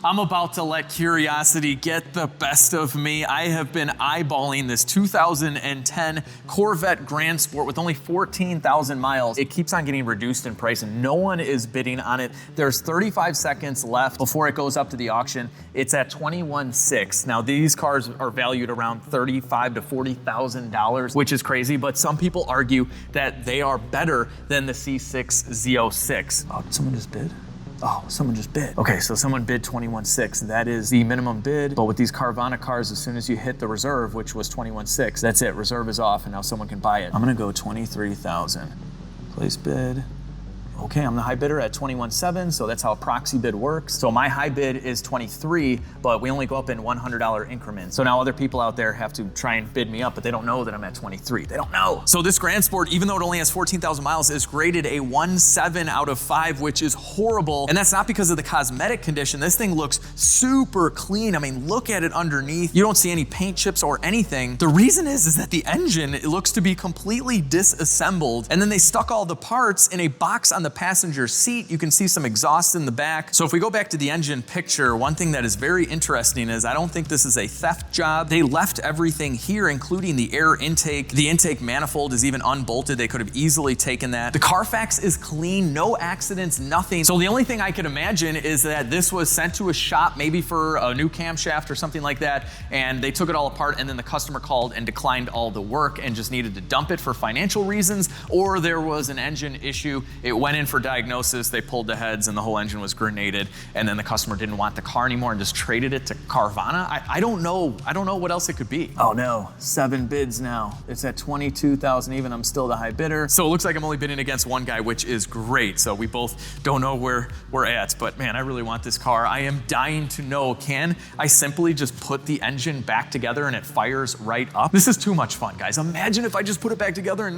I'm about to let curiosity get the best of me. I have been eyeballing this 2010 Corvette Grand Sport with only 14,000 miles. It keeps on getting reduced in price and no one is bidding on it. There's 35 seconds left before it goes up to the auction. It's at $21,600. Now these cars are valued around $35,000 to $40,000, which is crazy, but some people argue that they are better than the C6 Z06. Oh, did someone just bid? Oh, someone just bid. Okay, so someone bid $21,600. That is the minimum bid, but with these Carvana cars, as soon as you hit the reserve, which was $21,600, that's it, reserve is off and now someone can buy it. I'm gonna go $23,000. Place bid. Okay, I'm the high bidder at $21,700, so that's how a proxy bid works. So my high bid is $23,000, but we only go up in $100 increments. So now other people out there have to try and bid me up, but they don't know that I'm at $23,000. They don't know. So this Grand Sport, even though it only has 14,000 miles, is graded a 1.7 out of 5, which is horrible. And that's not because of the cosmetic condition. This thing looks super clean. I mean, look at it underneath. You don't see any paint chips or anything. The reason is that the engine, it looks to be completely disassembled. And then they stuck all the parts in a box on the passenger seat. You can see some exhaust in the back. So if we go back to the engine picture, one thing that is very interesting is I don't think this is a theft job. They left everything here, including the air intake. The intake manifold is even unbolted. They could have easily taken that. The Carfax is clean, no accidents, nothing. So the only thing I could imagine is that this was sent to a shop, maybe for a new camshaft or something like that, and they took it all apart and then the customer called and declined all the work and just needed to dump it for financial reasons, or there was an engine issue. It went in for diagnosis, they pulled the heads and the whole engine was grenaded, and then the customer didn't want the car anymore and just traded it to Carvana. I don't know. I don't know what else it could be. Oh no, 7 bids now. It's at $22,000 even. I'm still the high bidder. So it looks like I'm only bidding against one guy, which is great. So we both don't know where we're at, but man, I really want this car. I am dying to know, can I simply just put the engine back together and it fires right up? This is too much fun, guys. Imagine if I just put it back together and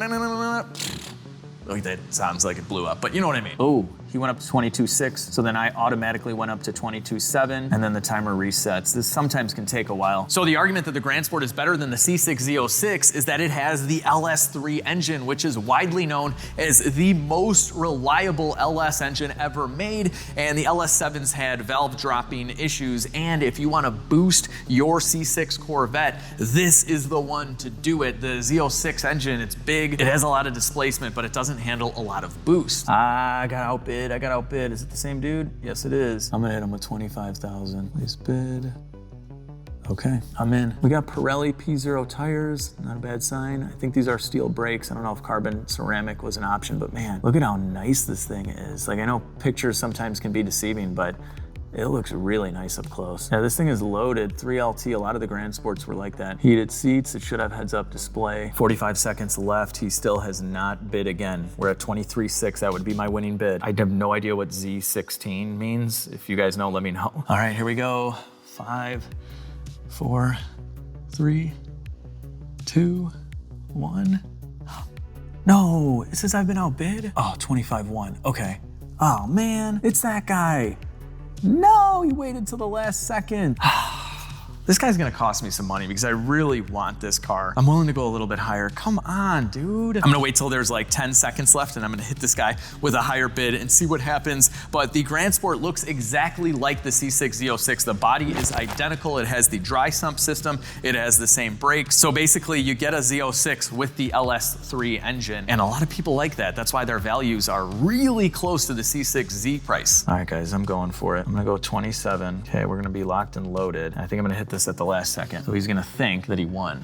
Like that sounds like it blew up, but you know what I mean. Oh, he went up to 22.6, so then I automatically went up to 22.7, and then the timer resets. This sometimes can take a while. So the argument that the Grand Sport is better than the C6 Z06 is that it has the LS3 engine, which is widely known as the most reliable LS engine ever made, and the LS7s had valve dropping issues, and if you want to boost your C6 Corvette, this is the one to do it. The Z06 engine, it's big, it has a lot of displacement, but it doesn't handle a lot of boost. I got outbid. Is it the same dude? Yes, it is. I'm gonna hit him with 25,000. Please bid. Okay, I'm in. We got Pirelli P0 tires, not a bad sign. I think these are steel brakes. I don't know if carbon ceramic was an option, but man, look at how nice this thing is. Like, I know pictures sometimes can be deceiving, but it looks really nice up close. Yeah, this thing is loaded, 3LT. A lot of the Grand Sports were like that. Heated seats, it should have heads-up display. 45 seconds left, he still has not bid again. We're at 23.6, that would be my winning bid. I have no idea what Z16 means. If you guys know, let me know. All right, here we go. 5, 4, 3, 2, 1. No, it says I've been outbid. Oh, 25.1, okay. Oh man, it's that guy. No, he waited till the last second. This guy's gonna cost me some money because I really want this car. I'm willing to go a little bit higher. Come on, dude. I'm gonna wait till there's like 10 seconds left and I'm gonna hit this guy with a higher bid and see what happens. But the Grand Sport looks exactly like the C6 Z06. The body is identical. It has the dry sump system. It has the same brakes. So basically you get a Z06 with the LS3 engine. And a lot of people like that. That's why their values are really close to the C6Z price. All right, guys, I'm going for it. I'm gonna go 27. Okay, we're gonna be locked and loaded. I think I'm gonna hit this at the last second. So he's gonna think that he won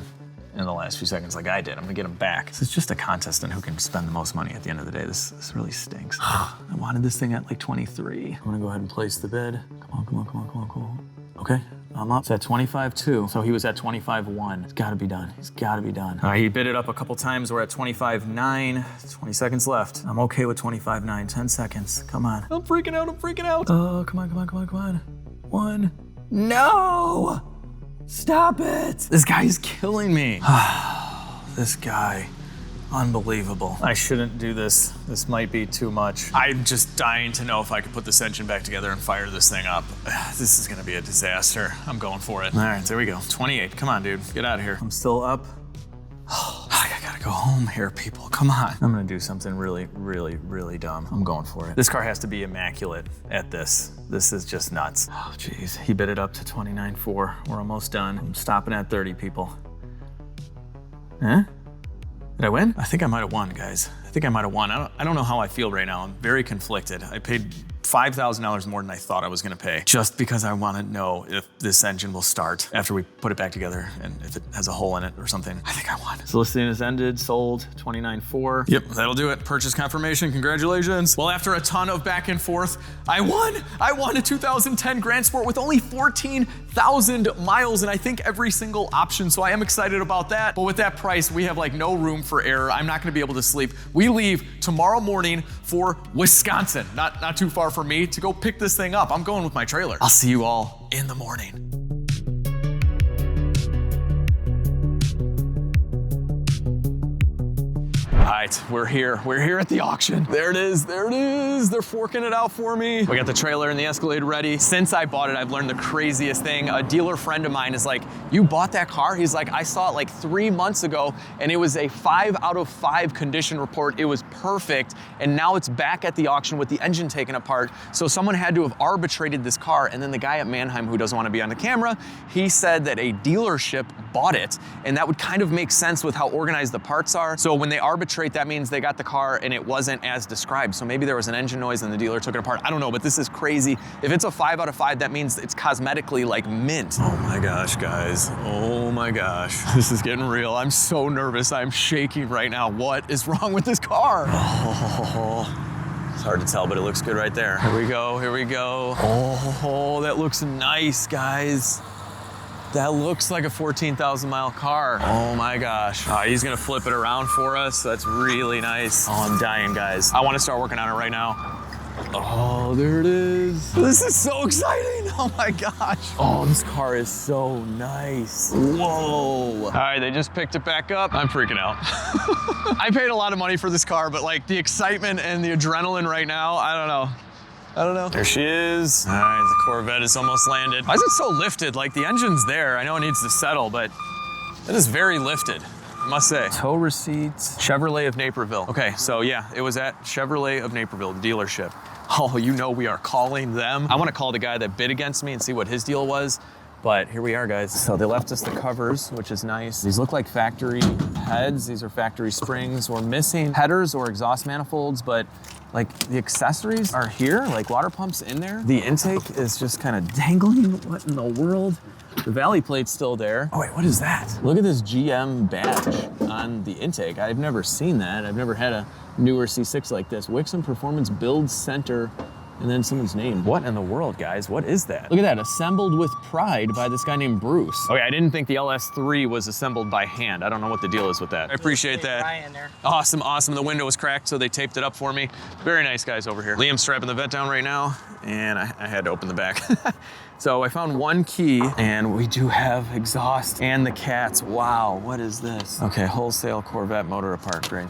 in the last few seconds like I did. I'm gonna get him back. This is just a contest on who can spend the most money at the end of the day. This really stinks. I wanted this thing at like 23. I'm gonna go ahead and place the bid. Come on. Okay, I'm up. It's at 25.2. So he was at 25.1. It's gotta be done. It's gotta be done. All right, he bid it up a couple times. We're at 25.9. 20 seconds left. I'm okay with 25.9. 10 seconds. Come on. I'm freaking out. Oh, come on. 1. No! Stop it! This guy is killing me. This guy, unbelievable. I shouldn't do this. This might be too much. I'm just dying to know if I could put this engine back together and fire this thing up. This is gonna be a disaster. I'm going for it. All right, there we go. 28, come on, dude, get out of here. I'm still up. I gotta go home here, people. Come on. I'm gonna do something really, really, really dumb. I'm going for it. This car has to be immaculate at this. This is just nuts. Oh, geez. He bid it up to 29.4. We're almost done. I'm stopping at 30, people. Huh? Did I win? I think I might have won, guys. I think I might have won. I don't know how I feel right now. I'm very conflicted. I paid $5,000 more than I thought I was gonna pay, just because I wanna know if this engine will start after we put it back together and if it has a hole in it or something. I think I won. So listing is ended, sold, 29.4. Yep, that'll do it. Purchase confirmation, congratulations. Well, after a ton of back and forth, I won. I won a 2010 Grand Sport with only 14,000 miles and I think every single option, so I am excited about that. But with that price, we have like no room for error. I'm not gonna be able to sleep. We leave tomorrow morning for Wisconsin, not too far from me, to go pick this thing up. I'm going with my trailer. I'll see you all in the morning. All right, we're here. We're here at the auction. There it is, there it is. They're forking it out for me. We got the trailer and the Escalade ready. Since I bought it, I've learned the craziest thing. A dealer friend of mine is like, you bought that car? He's like, I saw it like 3 months ago and it was a 5 out of 5 condition report. It was perfect. And now it's back at the auction with the engine taken apart. So someone had to have arbitrated this car. And then the guy at Mannheim, who doesn't want to be on the camera, he said that a dealership bought it. And that would kind of make sense with how organized the parts are. So when they arbitrate, that means they got the car and it wasn't as described. So maybe there was an engine noise and the dealer took it apart. I don't know, but this is crazy. If it's a 5 out of 5, that means it's cosmetically like mint. Oh my gosh, guys. Oh my gosh. This is getting real. I'm so nervous. I'm shaking right now. What is wrong with this car? Oh, it's hard to tell, but it looks good right there. Here we go, here we go. Oh, that looks nice, guys. That looks like a 14,000 mile car. Oh my gosh. He's gonna flip it around for us. That's really nice. Oh, I'm dying, guys. I wanna start working on it right now. Oh, there it is. This is so exciting. Oh my gosh. Oh, this car is so nice. Whoa. All right, they just picked it back up. I'm freaking out. I paid a lot of money for this car, but like the excitement and the adrenaline right now, I don't know. There she is. All right, the Corvette is almost landed. Why is it so lifted? Like the engine's there. I know it needs to settle, but it is very lifted, I must say. Tow receipts, Chevrolet of Naperville. Okay, so yeah, it was at Chevrolet of Naperville, the dealership. Oh, you know we are calling them. I want to call the guy that bid against me and see what his deal was. But here we are, guys. So they left us the covers, which is nice. These look like factory heads. These are factory springs. We're missing headers or exhaust manifolds, but like the accessories are here, like water pumps in there. The intake is just kind of dangling. What in the world? The valley plate's still there. Oh wait, what is that? Look at this GM badge on the intake. I've never seen that. I've never had a newer C6 like this. Wixom Performance Build Center. And then someone's name. What in the world, guys? What is that? Look at that, assembled with pride by this guy named Bruce. Okay, I didn't think the LS3 was assembled by hand. I don't know what the deal is with that. I appreciate that. Awesome, awesome. The window was cracked, so they taped it up for me. Very nice guys over here. Liam's strapping the vet down right now, and I had to open the back. So I found one key, and we do have exhaust and the cats. Wow, what is this? Okay, wholesale Corvette motor apart, great.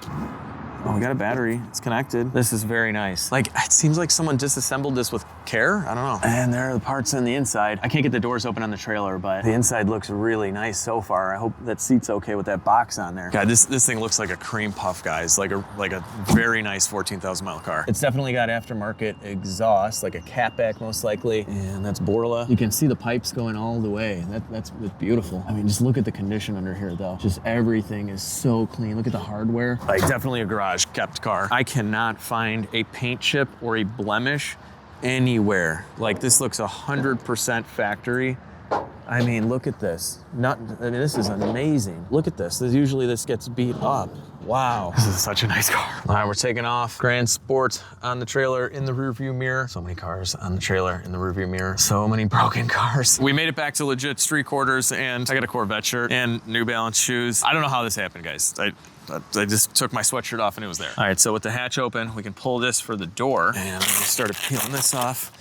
Oh, we got a battery. It's connected. This is very nice. Like, it seems like someone disassembled this with care. I don't know. And there are the parts on the inside. I can't get the doors open on the trailer, but the inside looks really nice so far. I hope that seat's okay with that box on there. God, this thing looks like a cream puff, guys. Like a very nice 14,000 mile car. It's definitely got aftermarket exhaust, like a catback most likely. And that's Borla. You can see the pipes going all the way. That's beautiful. I mean, just look at the condition under here though. Just everything is so clean. Look at the hardware. Like definitely a garage kept car. I cannot find a paint chip or a blemish anywhere. Like this looks 100% factory. I mean, look at this. This is amazing. Look at this. Usually this gets beat up. Wow. This is such a nice car. All right, we're taking off. Grand Sport on the trailer in the rearview mirror. So many cars on the trailer in the rearview mirror. So many broken cars. We made it back to legit street quarters and I got a Corvette shirt and New Balance shoes. I don't know how this happened, guys. I just took my sweatshirt off and it was there. All right, so with the hatch open, we can pull this for the door. And I started peeling this off.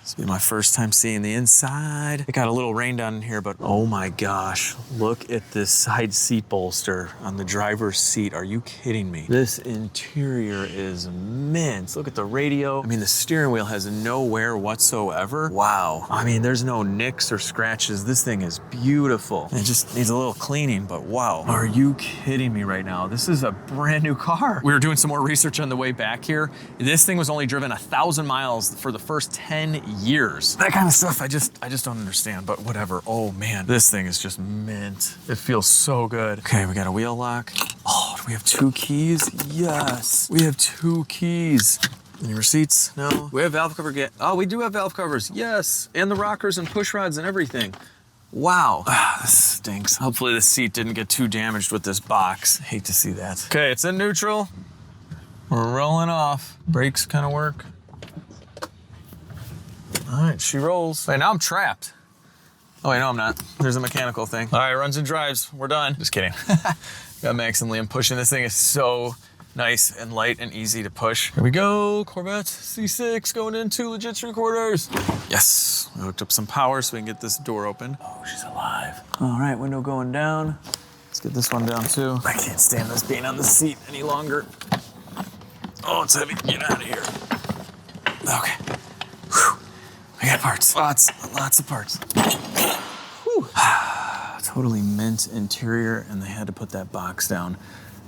This will be my first time seeing the inside. It got a little rain down in here, but oh my gosh, look at this side seat bolster on the driver's seat. Are you kidding me? This interior is mint. Look at the radio. I mean, the steering wheel has no wear whatsoever. Wow. I mean, there's no nicks or scratches. This thing is beautiful. It just needs a little cleaning, but wow. Are you kidding me right now? This is a brand new car. We were doing some more research on the way back here. This thing was only driven 1,000 miles for the first 10 years. That kind of stuff, I just don't understand, but whatever. Oh man, this thing is just mint. It feels so good. Okay, we got a wheel lock. Oh, do we have 2 keys? Yes, we have 2 keys. Any receipts? No. We have valve cover. Oh, we do have valve covers. Yes, and the rockers and push rods and everything. Wow, this stinks. Hopefully the seat didn't get too damaged with this box. Hate to see that. Okay, it's in neutral. We're rolling off. Brakes kind of work. All right, she rolls. Wait, now I'm trapped. Oh wait, no I'm not. There's a mechanical thing. All right, runs and drives, we're done. Just kidding. Got Max and Liam pushing. This thing is so nice and light and easy to push. Here we go, Corvette C6 going into LegitStreetCars. Yes, we hooked up some power so we can get this door open. Oh, she's alive. All right, window going down. Let's get this one down too. I can't stand this being on the seat any longer. Oh, it's heavy, get out of here. Okay. Whew. I got parts, lots of parts. Whew. Totally mint interior, and they had to put that box down.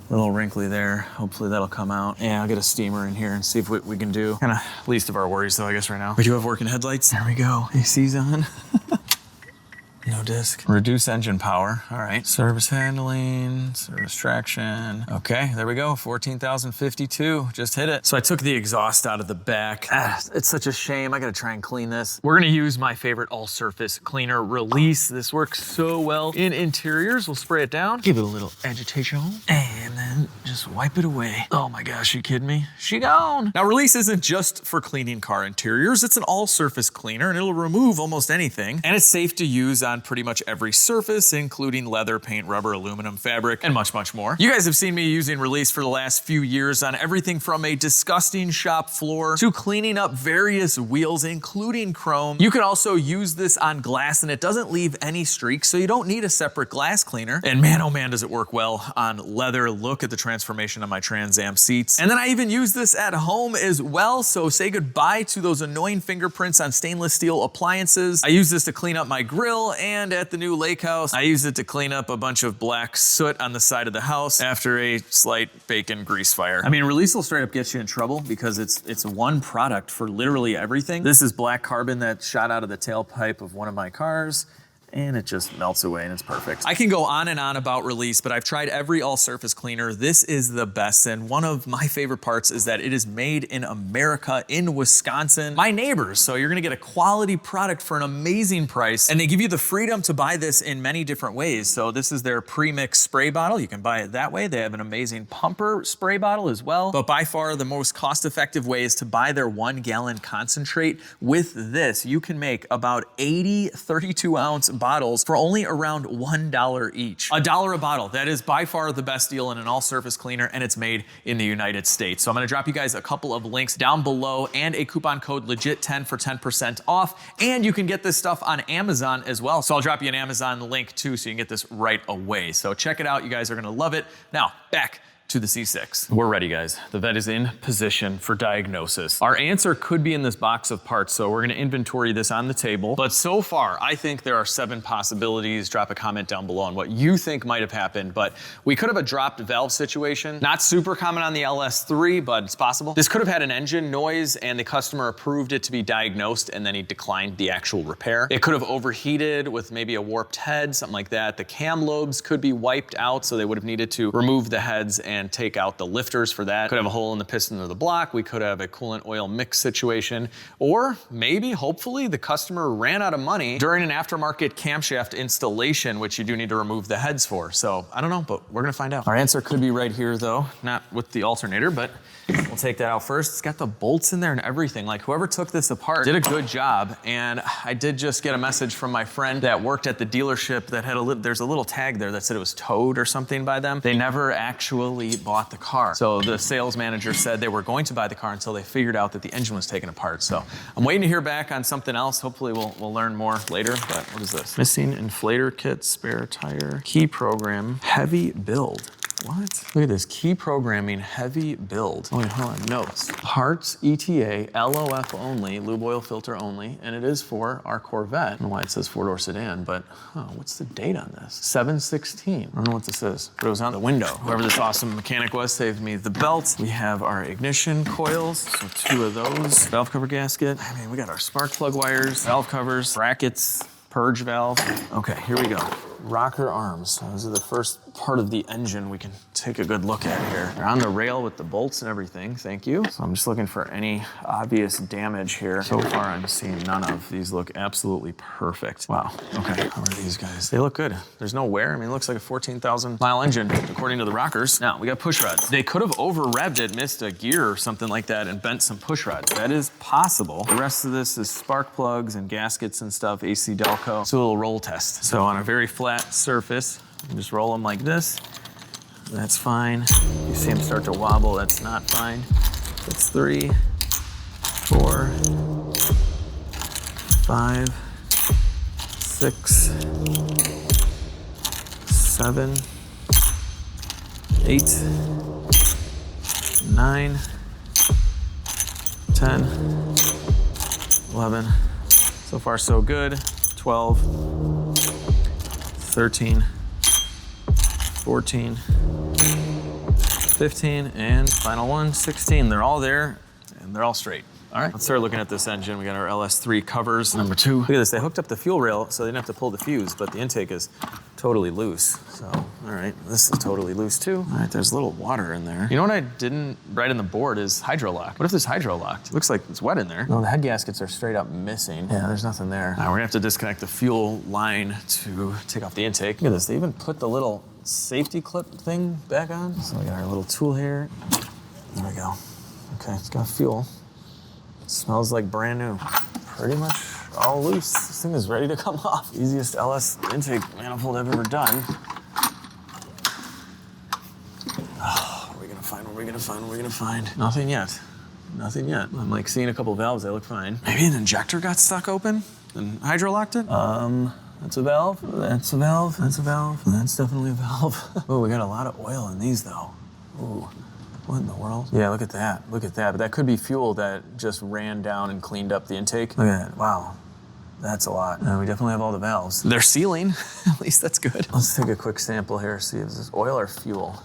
A little wrinkly there. Hopefully that'll come out. Yeah, I'll get a steamer in here and see if we can do. Kind of least of our worries though, I guess right now. We do have working headlights. There we go. AC's on. No disc. Reduce engine power. All right. Service handling, service traction. Okay, there we go. 14,052. Just hit it. So I took the exhaust out of the back. It's such a shame. I gotta try and clean this. We're gonna use my favorite all-surface cleaner, Release. This works so well in interiors. We'll spray it down, give it a little agitation, and then just wipe it away. Oh my gosh, you kidding me? She gone. Now, Release isn't just for cleaning car interiors. It's an all-surface cleaner, and it'll remove almost anything. And it's safe to use on pretty much every surface, including leather, paint, rubber, aluminum, fabric, and much, much more. You guys have seen me using Release for the last few years on everything from a disgusting shop floor to cleaning up various wheels, including chrome. You can also use this on glass, and it doesn't leave any streaks, so you don't need a separate glass cleaner. And man, oh man, does it work well on leather. Look at the transformation on my Trans Am seats. And then I even use this at home as well, so say goodbye to those annoying fingerprints on stainless steel appliances. I use this to clean up my grill, and at the new lake house, I use it to clean up a bunch of black soot on the side of the house after a slight bacon grease fire. I mean, Release will straight up get you in trouble because it's one product for literally everything. This is black carbon that shot out of the tailpipe of one of my cars, and it just melts away and it's perfect. I can go on and on about Release, but I've tried every all-surface cleaner. This is the best, and one of my favorite parts is that it is made in America, in Wisconsin. My neighbors, so you're gonna get a quality product for an amazing price, and they give you the freedom to buy this in many different ways. So this is their pre-mix spray bottle. You can buy it that way. They have an amazing pumper spray bottle as well, but by far the most cost-effective way is to buy their 1-gallon concentrate. With this, you can make about 80 32-ounce bottles for only around $1 each. $1 a bottle. That is by far the best deal in an all-surface cleaner, and it's made in the United States. So I'm gonna drop you guys a couple of links down below and a coupon code LEGIT10 for 10% off. And you can get this stuff on Amazon as well. So I'll drop you an Amazon link too, so you can get this right away. So check it out. You guys are gonna love it. Now, back to the C6. We're ready, guys. The vet is in position for diagnosis. Our answer could be in this box of parts, so we're gonna inventory this on the table. But so far, I think there are 7 possibilities. Drop a comment down below on what you think might have happened, but we could have a dropped valve situation. Not super common on the LS3, but it's possible. This could have had an engine noise and the customer approved it to be diagnosed and then he declined the actual repair. It could have overheated with maybe a warped head, something like that. The cam lobes could be wiped out, so they would have needed to remove the heads and take out the lifters for that. Could have a hole in the piston of the block. We could have a coolant oil mix situation, or maybe, hopefully, the customer ran out of money during an aftermarket camshaft installation, which you do need to remove the heads for. So I don't know, but we're gonna find out. Our answer could be right here though, not with the alternator, but we'll take that out first. It's got the bolts in there and everything. Like, whoever took this apart did a good job. And I did just get a message from my friend that worked at the dealership that had there's a little tag there that said it was towed or something by them. They never actually already bought the car. So the sales manager said they were going to buy the car until they figured out that the engine was taken apart. So I'm waiting to hear back on something else. Hopefully we'll learn more later, but what is this? Missing inflator kit, spare tire, key program, heavy build. What? Look at this, key programming, heavy build. Oh wait, hold on, notes. Parts, ETA, LOF only, lube oil filter only, and it is for our Corvette. I don't know why it says four-door sedan, but what's the date on this? 7/16. I don't know what this is, but it was on the window. Whoever this awesome mechanic was saved me the belt. We have our ignition coils, so 2 of those. Valve cover gasket. I mean, we got our spark plug wires, valve covers, brackets, purge valve. Okay, here we go. Rocker arms. Those are the first part of the engine we can take a good look at here. They're on the rail with the bolts and everything, thank you. So I'm just looking for any obvious damage here. So far I'm seeing none of. These look absolutely perfect. Wow, okay, how are these guys? They look good. There's no wear. I mean, it looks like a 14,000 mile engine according to the rockers. Now, we got push rods. They could have over-revved it, missed a gear or something like that and bent some push rods. That is possible. The rest of this is spark plugs and gaskets and stuff, AC Delco. So a little roll test. So on a very flat surface, you just roll them like this. That's fine. You see them start to wobble, that's not fine. That's 3, 4, 5, 6, 7, 8, 9, 10, 11. So far so good. 12, 13, 14, 15, and final one, 16. They're all there, and they're all straight. All right, let's start looking at this engine. We got our LS3 covers. Number 2, look at this. They hooked up the fuel rail so they didn't have to pull the fuse, but the intake is totally loose. So, all right, this is totally loose too. All right, there's a little water in there. You know what I didn't write on the board is hydro lock. What if this hydro locked? It looks like it's wet in there. No, the head gaskets are straight up missing. Yeah, there's nothing there. All right, we're gonna have to disconnect the fuel line to take off the intake. Look at this, they even put the little safety clip thing back on. So we got our little tool here. There we go. Okay, it's got fuel. It smells like brand new. Pretty much all loose. This thing is ready to come off. Easiest LS intake manifold I've ever done. Oh, what are we gonna find? What are we gonna find? What are we gonna find? Nothing yet. Nothing yet. I'm like seeing a couple valves, they look fine. Maybe an injector got stuck open and hydro locked it? That's a valve, that's a valve, that's a valve, that's definitely a valve. Oh, we got a lot of oil in these though. Ooh. What in the world? Yeah, look at that. Look at that. But that could be fuel that just ran down and cleaned up the intake. Look at that. Wow. That's a lot. We definitely have all the valves. They're sealing. At least that's good. Let's take a quick sample here, see if this is oil or fuel.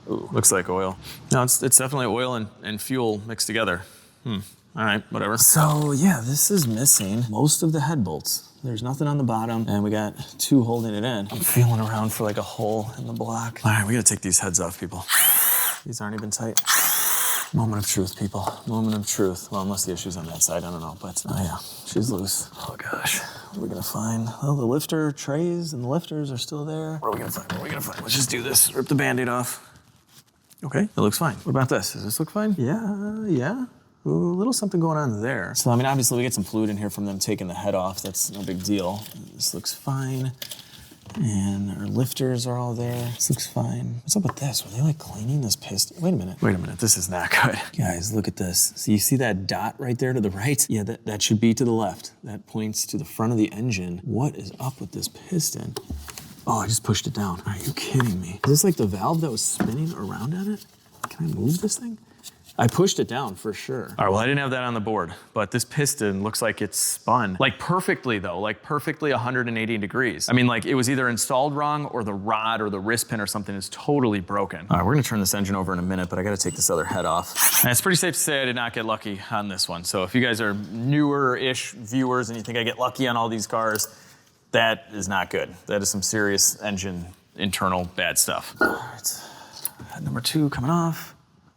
Ooh, looks like oil. No, it's definitely oil and fuel mixed together. All right, whatever. So yeah, this is missing most of the head bolts. There's nothing on the bottom, and we got 2 holding it in. I'm feeling around for like a hole in the block. All right, we gotta take these heads off, people. These aren't even tight. Moment of truth, people. Moment of truth. Well, unless the issue's on that side, I don't know, but oh yeah, she's loose. Oh gosh, what are we gonna find? Oh, the lifter trays and the lifters are still there. What are we gonna find? What are we gonna find? Let's just do this. Rip the Band-Aid off. Okay, it looks fine. What about this? Does this look fine? Yeah. Ooh, a little something going on there. So, I mean, obviously we get some fluid in here from them taking the head off. That's no big deal. This looks fine. And our lifters are all there. This looks fine. What's up with this? Were they like cleaning this piston? Wait a minute, this is not good. Guys, look at this. So you see that dot right there to the right? Yeah, that should be to the left. That points to the front of the engine. What is up with this piston? Oh, I just pushed it down. Are you kidding me? Is this like the valve that was spinning around at it? Can I move this thing? I pushed it down for sure. All right, well, I didn't have that on the board, but this piston looks like it's spun. Like perfectly though, like perfectly 180 degrees. I mean, like it was either installed wrong or the rod or the wrist pin or something is totally broken. All right, we're gonna turn this engine over in a minute, but I gotta take this other head off. And it's pretty safe to say I did not get lucky on this one. So if you guys are newer-ish viewers and you think I get lucky on all these cars, that is not good. That is some serious engine internal bad stuff. All right, head number 2 coming off.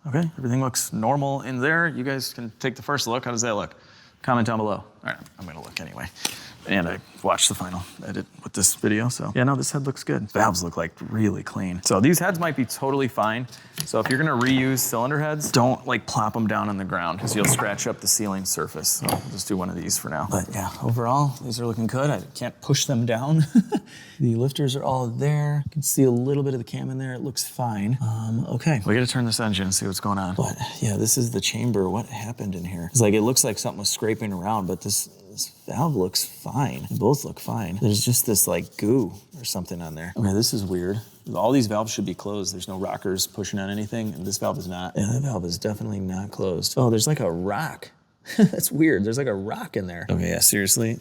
Okay, everything looks normal in there. You guys can take the first look. How does that look? Comment down below. All right, I'm gonna look anyway. And I watched the final edit with this video, so. Yeah, no, this head looks good. Valves look like really clean. So these heads might be totally fine. So if you're gonna reuse cylinder heads, don't like plop them down on the ground because you'll scratch up the sealing surface. So we'll just do one of these for now. But yeah, overall, these are looking good. I can't push them down. The lifters are all there. You can see a little bit of the cam in there. It looks fine. Okay. We gotta turn this engine and see what's going on. But yeah, this is the chamber. What happened in here? It's like, it looks like something was scraping around, but this valve looks fine. They both look fine. There's just this like goo or something on there. Okay, this is weird. All these valves should be closed. There's no rockers pushing on anything, and this valve is not. Yeah, that valve is definitely not closed. Oh, there's like a rock. That's weird. There's like a rock in there. Okay, yeah, seriously.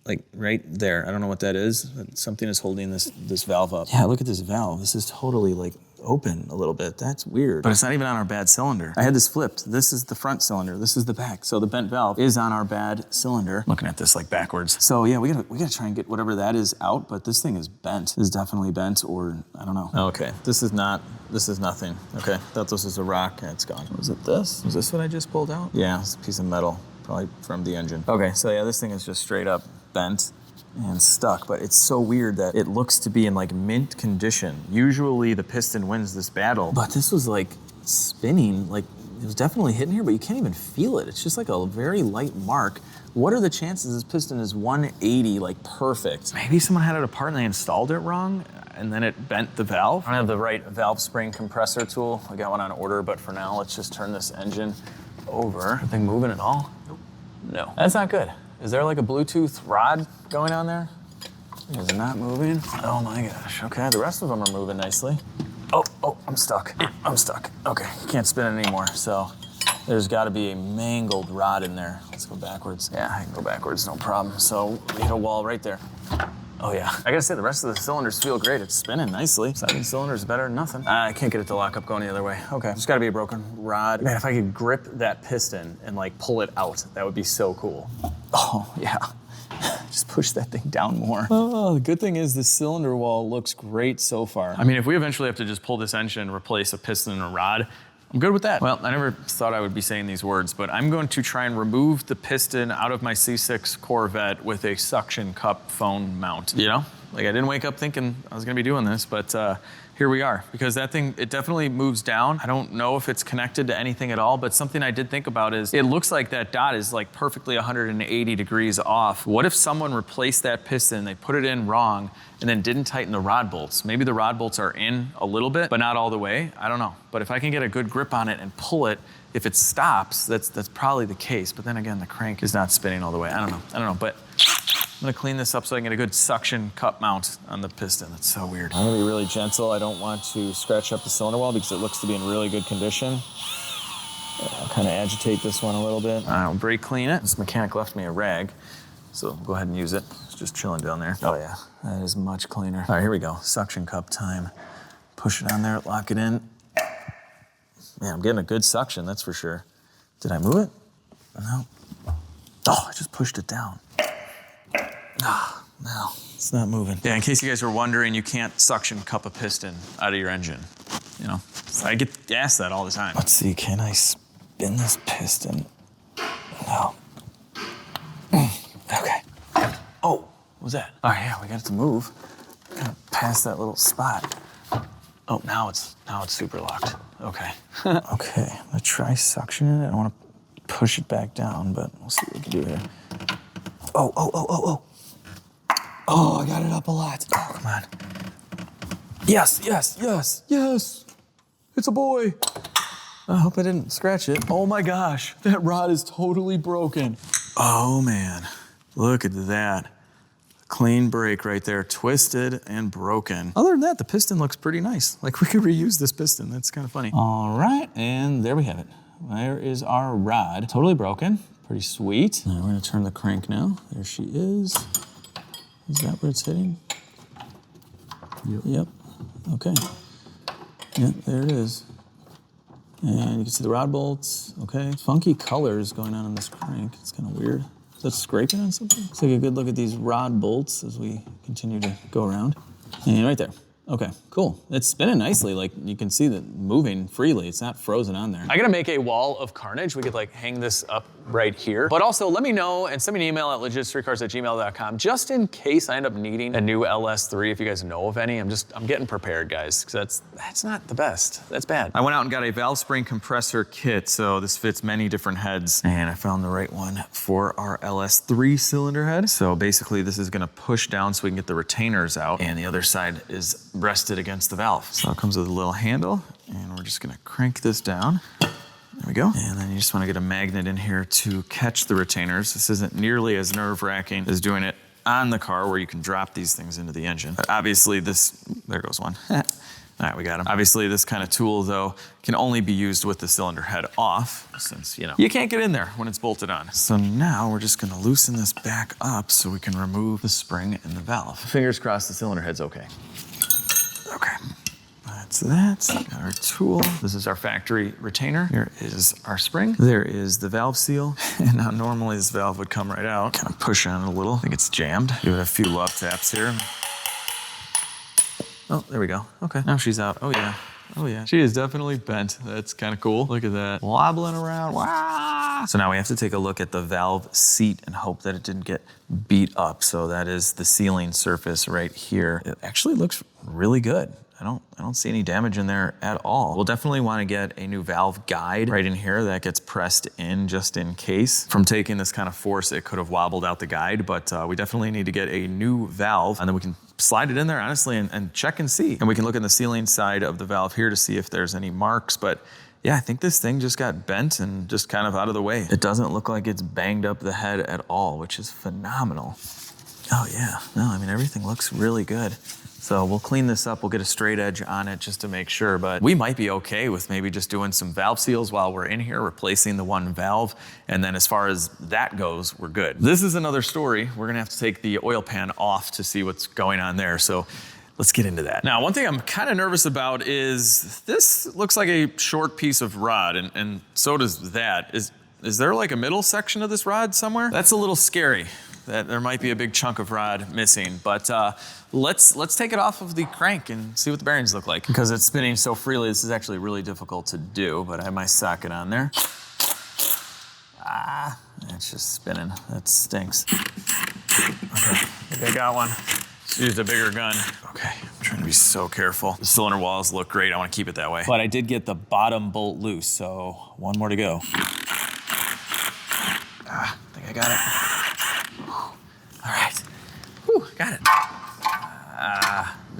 Like right there. I don't know what that is. Something is holding this valve up. Yeah, look at this valve. This is totally like open a little bit. That's weird. But it's not even on our bad cylinder. I had this flipped. This is the front cylinder. This is the back. So the bent valve is on our bad cylinder. Looking at this like backwards. So yeah, we gotta try and get whatever that is out, but this thing is bent. This is definitely bent, or I don't know. Okay, this is nothing. Okay, thought this was a rock and it's gone. Was it this? Was this what I just pulled out? Yeah, it's a piece of metal, probably from the engine. Okay, so yeah, this thing is just straight up bent and stuck, but it's so weird that it looks to be in like mint condition. Usually the piston wins this battle, but this was like spinning, like it was definitely hitting here, but you can't even feel it. It's just like a very light mark. What are the chances this piston is 180, like perfect? Maybe someone had it apart and they installed it wrong and then it bent the valve. I don't have the right valve spring compressor tool. I got one on order, but for now, let's just turn this engine over. Anything moving at all? Nope. No, that's not good. Is there like a Bluetooth rod going on there? Is it not moving? Oh my gosh, okay, the rest of them are moving nicely. Oh, I'm stuck. I'm stuck. Okay, can't spin it anymore, so there's gotta be a mangled rod in there. Let's go backwards. Yeah, I can go backwards, no problem. So we hit a wall right there. Oh yeah, I gotta say the rest of the cylinders feel great. It's spinning nicely. 7 cylinders better than nothing. I can't get it to lock up going the other way. Okay, there's gotta be a broken rod. Man, if I could grip that piston and like pull it out, that would be so cool. Oh yeah, just push that thing down more. Oh, the good thing is the cylinder wall looks great so far. I mean, if we eventually have to just pull this engine and replace a piston and a rod, I'm good with that. Well, I never thought I would be saying these words, but I'm going to try and remove the piston out of my C6 Corvette with a suction cup phone mount. You know, like I didn't wake up thinking I was gonna be doing this, but here we are, because that thing, it definitely moves down. I don't know if it's connected to anything at all, but something I did think about is, it looks like that dot is like perfectly 180 degrees off. What if someone replaced that piston, they put it in wrong, and then didn't tighten the rod bolts? Maybe the rod bolts are in a little bit, but not all the way. I don't know. But if I can get a good grip on it and pull it, if it stops, that's probably the case. But then again, the crank is not spinning all the way. I don't know, but I'm gonna clean this up so I can get a good suction cup mount on the piston. That's so weird. I'm gonna be really gentle. I don't want to scratch up the cylinder wall because it looks to be in really good condition. I'll kind of agitate this one a little bit. I'll brake clean it. This mechanic left me a rag, so go ahead and use it. It's just chilling down there. Oh yeah, that is much cleaner. All right, here we go. Suction cup time. Push it on there, lock it in. Man, I'm getting a good suction, that's for sure. Did I move it? No. Oh, I just pushed it down. Ah, no, it's not moving. Yeah, in case you guys were wondering, you can't suction cup a piston out of your engine. You know, I get asked that all the time. Let's see, can I spin this piston? No. Okay. Oh, what was that? Oh yeah, we got it to move. Kind of past that little spot. Oh, now it's super locked. Okay. Okay, I'm gonna try suctioning it. I don't want to push it back down, but we'll see what we can do here. Oh. Oh, I got it up a lot. Oh, come on. Yes. It's a boy. I hope I didn't scratch it. Oh my gosh, that rod is totally broken. Oh man, look at that. Clean brake right there, twisted and broken. Other than that, the piston looks pretty nice. Like we could reuse this piston, that's kind of funny. All right, and there we have it. There is our rod, totally broken, pretty sweet. Now we're gonna turn the crank now. There she is. Is that where it's hitting? Yep, okay. Yep, there it is. And you can see the rod bolts, okay. Funky colors going on this crank, it's kind of weird. Is that scraping on something? Let's take a good look at these rod bolts as we continue to go around. And right there. Okay, cool. It's spinning nicely. Like you can see that moving freely. It's not frozen on there. I gotta make a wall of carnage. We could like hang this up right here. But also let me know and send me an email at LegitStreetCars@gmail.com just in case I end up needing a new LS3. If you guys know of any, I'm getting prepared, guys, because that's not the best. That's bad. I went out and got a valve spring compressor kit. So this fits many different heads, and I found the right one for our LS3 cylinder head. So basically this is gonna push down so we can get the retainers out, and the other side is rested against the valve. So it comes with a little handle, and we're just gonna crank this down. There we go. And then you just wanna get a magnet in here to catch the retainers. This isn't nearly as nerve-wracking as doing it on the car where you can drop these things into the engine. But obviously there goes one. All right, we got them. Obviously this kind of tool though can only be used with the cylinder head off, since you can't get in there when it's bolted on. So now we're just gonna loosen this back up so we can remove the spring and the valve. Fingers crossed the cylinder head's okay. Okay, that's that. Got our tool. This is our factory retainer. Here is our spring. There is the valve seal. And now normally this valve would come right out. Kind of push on it a little. I think it's jammed. Give it a few love taps here. Oh, there we go. Okay, now she's out. Oh yeah. Oh yeah, she is definitely bent. That's kind of cool. Look at that, wobbling around. Wow. So now we have to take a look at the valve seat and hope that it didn't get beat up. So that is the sealing surface right here. It actually looks really good. I don't see any damage in there at all. We'll definitely want to get a new valve guide right in here that gets pressed in just in case. From taking this kind of force, it could have wobbled out the guide, but we definitely need to get a new valve, and then we can slide it in there honestly and check and see. And we can look in the sealing side of the valve here to see if there's any marks, but yeah, I think this thing just got bent and just kind of out of the way. It doesn't look like it's banged up the head at all, which is phenomenal. Oh yeah, no, I mean, everything looks really good. So we'll clean this up, we'll get a straight edge on it just to make sure, but we might be okay with maybe just doing some valve seals while we're in here, replacing the one valve, and then as far as that goes, we're good. This is another story. We're gonna have to take the oil pan off to see what's going on there, so let's get into that. Now, one thing I'm kind of nervous about is this looks like a short piece of rod, and so does that. Is there like a middle section of this rod somewhere? That's a little scary, that there might be a big chunk of rod missing, but let's take it off of the crank and see what the bearings look like. Because it's spinning so freely, this is actually really difficult to do, but I have my socket on there. Ah, it's just spinning. That stinks. Okay, I think I got one. Just used a bigger gun. Okay, I'm trying to be so careful. The cylinder walls look great. I want to keep it that way. But I did get the bottom bolt loose, so one more to go. Ah, I think I got it. All right. Whew, got it.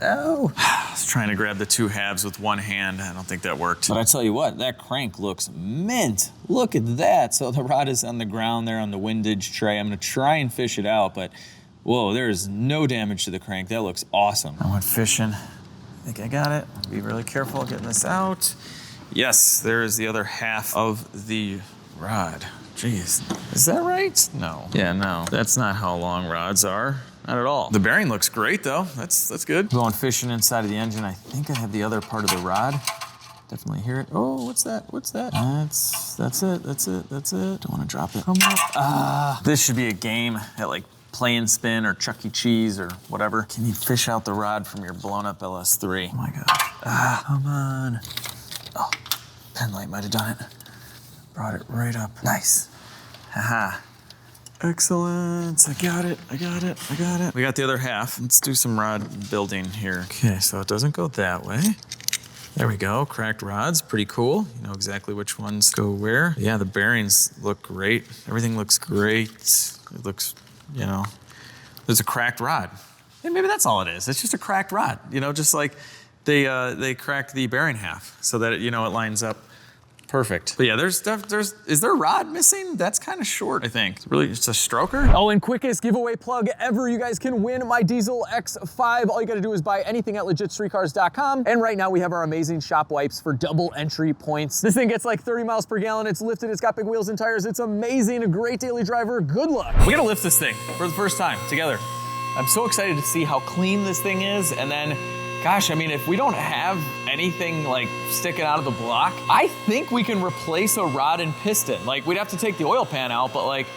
No. I was trying to grab the two halves with one hand. I don't think that worked. But I tell you what, that crank looks mint. Look at that. So the rod is on the ground there on the windage tray. I'm gonna try and fish it out, but whoa, there is no damage to the crank. That looks awesome. I went fishing. I think I got it. Be really careful getting this out. Yes, there is the other half of the rod. Jeez, is that right? No. Yeah, no, that's not how long rods are. Not at all. The bearing looks great though. That's good. Going fishing inside of the engine. I think I have the other part of the rod. Definitely hear it. Oh, what's that? What's that? That's it. Don't want to drop it. Come on. This should be a game at like Play and Spin or Chuck E. Cheese or whatever. Can you fish out the rod from your blown up LS3? Oh my God. Come on. Oh, pen light might have done it. Brought it right up. Nice. Haha. Excellent. I got it. We got the other half. Let's do some rod building here. Okay, so it doesn't go that way. There we go. Cracked rods. Pretty cool. You know exactly which ones go where. Yeah, the bearings look great. Everything looks great. It looks, you know, there's a cracked rod. And maybe that's all it is. It's just a cracked rod. You know, just like they cracked the bearing half so that it lines up perfect. But yeah, is there a rod missing? That's kind of short, I think. It's a stroker. Oh, and quickest giveaway plug ever. You guys can win my Diesel X5. All you gotta do is buy anything at LegitStreetCars.com. And right now we have our amazing shop wipes for double entry points. This thing gets like 30 miles per gallon. It's lifted, it's got big wheels and tires. It's amazing, a great daily driver. Good luck. We gotta lift this thing for the first time together. I'm so excited to see how clean this thing is. And then, gosh, I mean, if we don't have anything like sticking out of the block, I think we can replace a rod and piston. Like, we'd have to take the oil pan out, but like,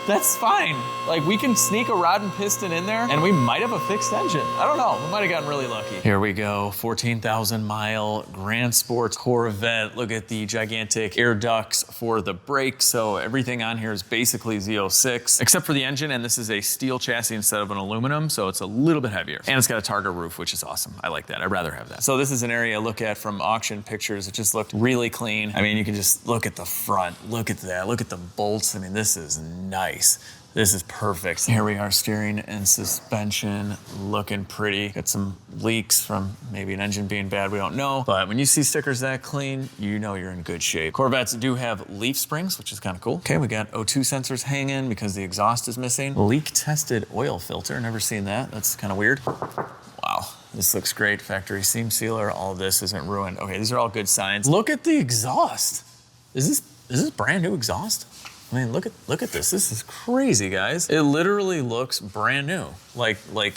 That's fine. Like, we can sneak a rod and piston in there and we might have a fixed engine. I don't know, we might have gotten really lucky. Here we go, 14,000 mile Grand Sport Corvette. Look at the gigantic air ducts for the brakes. So everything on here is basically Z06, except for the engine, and this is a steel chassis instead of an aluminum, so it's a little bit heavier. And it's got a Targa roof, which is awesome. I like that, I'd rather have that. So this is an area I look at from auction pictures. It just looked really clean. I mean, you can just look at the front, look at that, look at the bolts. I mean, this is nice. This is perfect. Here we are, steering and suspension, looking pretty. Got some leaks from maybe an engine being bad, we don't know. But when you see stickers that clean, you know you're in good shape. Corvettes do have leaf springs, which is kind of cool. Okay, we got O2 sensors hanging because the exhaust is missing. Leak-tested oil filter, never seen that. That's kind of weird. Wow, this looks great. Factory seam sealer, all of this isn't ruined. Okay, these are all good signs. Look at the exhaust. Is this brand new exhaust? I mean, look at this. This is crazy, guys. It literally looks brand new. I